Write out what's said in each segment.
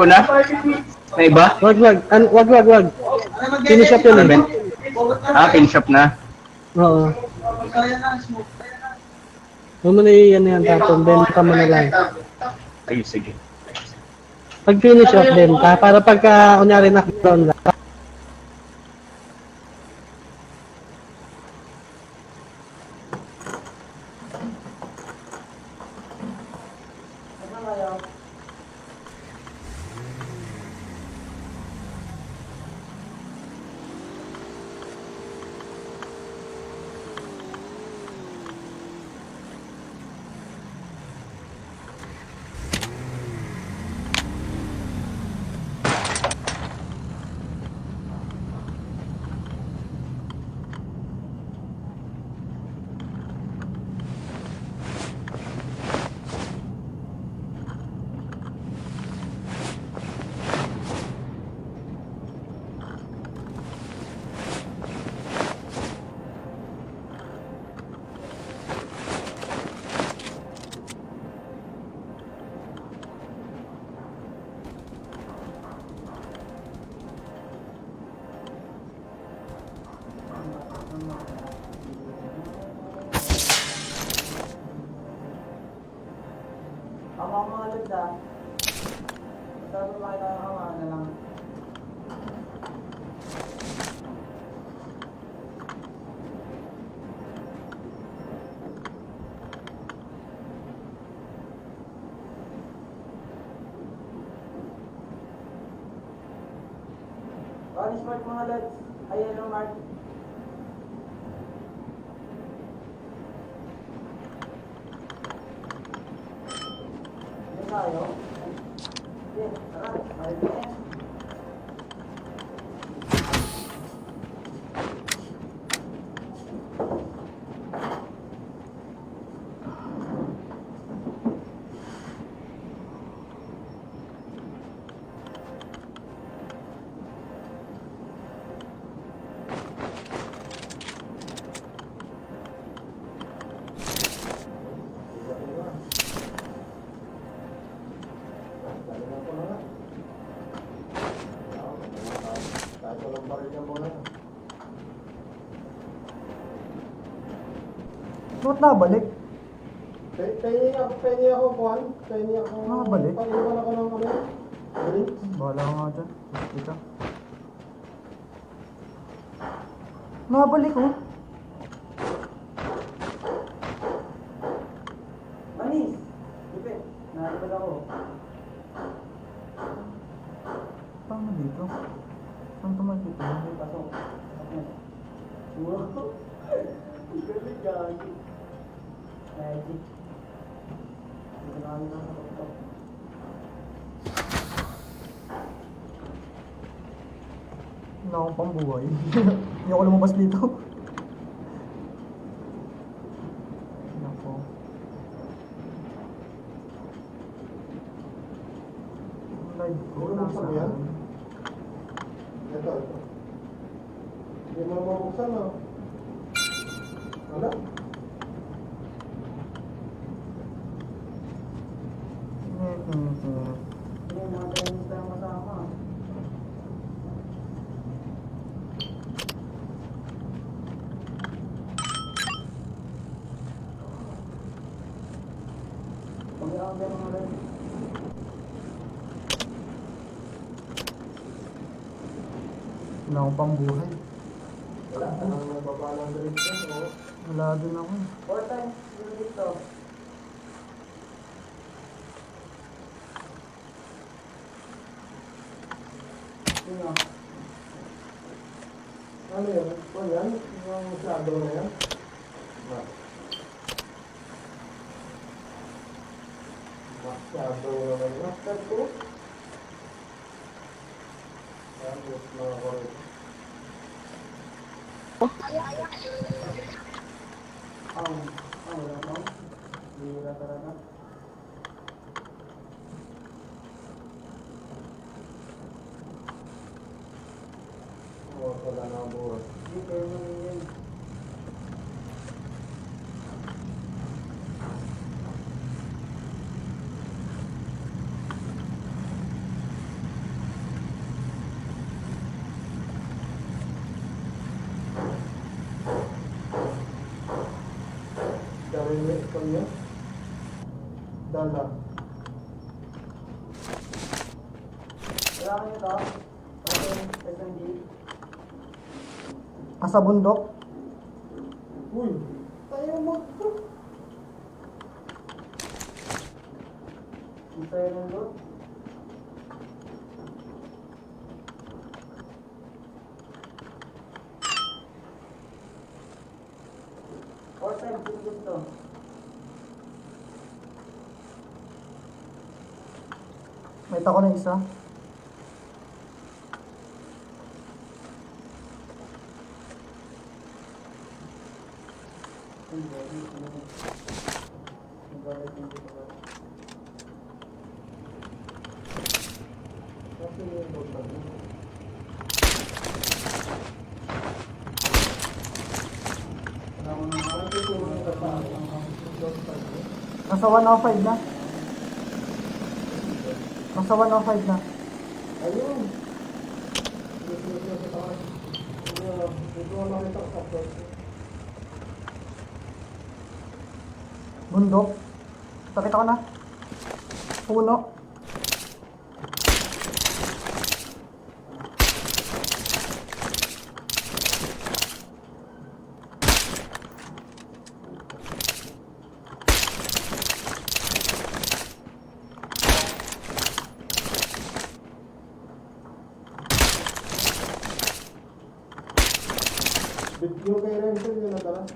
na? May iba? Wag. Finish up yun eh. Finish up na. Oo. Huwag mo na yan tapon. Benta mo na lang. Ay, sige. Pag finish up, benta. Para pagka, kunyari na-down lang. Ang mga lagda, sabi mo kayo na lang. Orange mark mga lads, ay yellow mark. Tayo. Okay, tara. Balik na yan. Ba't nabalik? Pengi ako, Juan. Pengi ako. Nakabalik? Pag-iwan ako ng ano. Drink. Bahala ka nga dyan. Kita. Nakabalik oh. Manis! Ipit, naribad ako. Paano dito? Saan tumakit? Pasok. Wow! Galing gagi. Magic. Hindi na kami nakakapag. Wala akong pambuhay. Hindi ako lumabas dito. Nako. Live ko. Ano buksan mo yan? Ito. Hindi mo mabuksan, no? Wala? Hindi yung mga tennis tayong kasama. Pag-iang din mga rin. Wala akong pambuhay. Wala. Anong nagbaba ng drink yan, o? Wala din ako. 4 times yung dito. Sino? Ano yun? O yan? Yung shadow na yan? Ba? Shadow naman yun. Master 2? Tapos mga korek. Wala mo. Bira talaga. Wala na ang buhay. Hindi kayo maningin. Kuya? Dala. Kailangan nyo to. Okay, SMG. Nasa bundok. Uy! Tayo mo. Dito yun yung loot. Or time kung gusto. May tako na isa. Nasa 105 na. Nasa 105 na. Ayun! Dito na nakita ko sa first. Bundok. Pakita ko na. Puno. Yung kay Renzel yung nadala.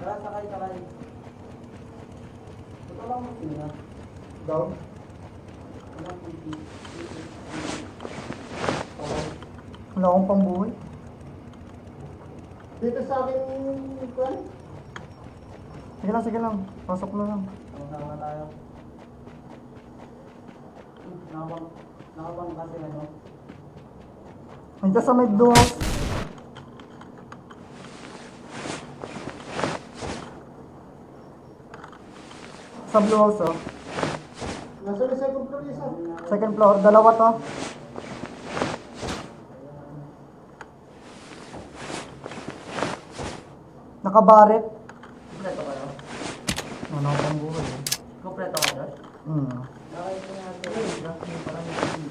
Tara, sakay. Ito lang mo sila. Down. Walang PT. Wala akong pambuhay. Dito sa akin, Kwan. Sige lang. Pasok na lang. Sama tayo. Nakabang kasi ano. Nandiyan sa may blue house. Sa blue house, oh. Nasa may second floor isa. Second floor. Dalawa to. Nakabarit. Kompleto kayo? Wala akong pambuhay, eh. Kompleto kayo? Nakita niya natin. Yung parang yung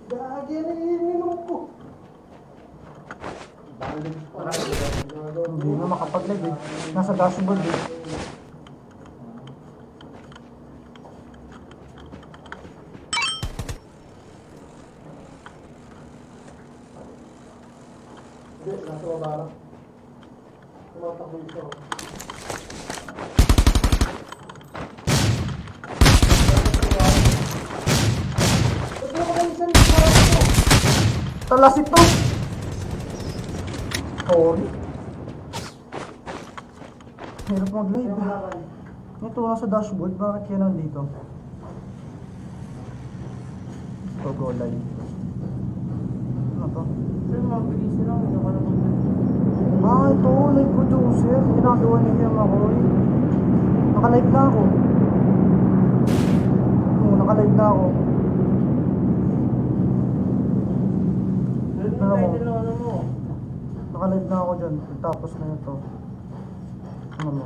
Gagi yan ininom ko. Hindi na makapag-live, eh. Nasa dashboard, eh. Hindi, nasa baba lang. Tumatakbo isa. Talas ito! Sorry. Hirap mag-live. Ito nasa dashboard, bakit yan nandito? Go live. Ano to? Sir, mabilis lang. Hindi ka naman. Ito, live producer. Ginagawa ni Kuya Makoy. Naka-live na ako. Oo, naka-live na ako. Ano yung title ng ano mo? Naka-live na ako dyan. Tapos na ito. Ano mo?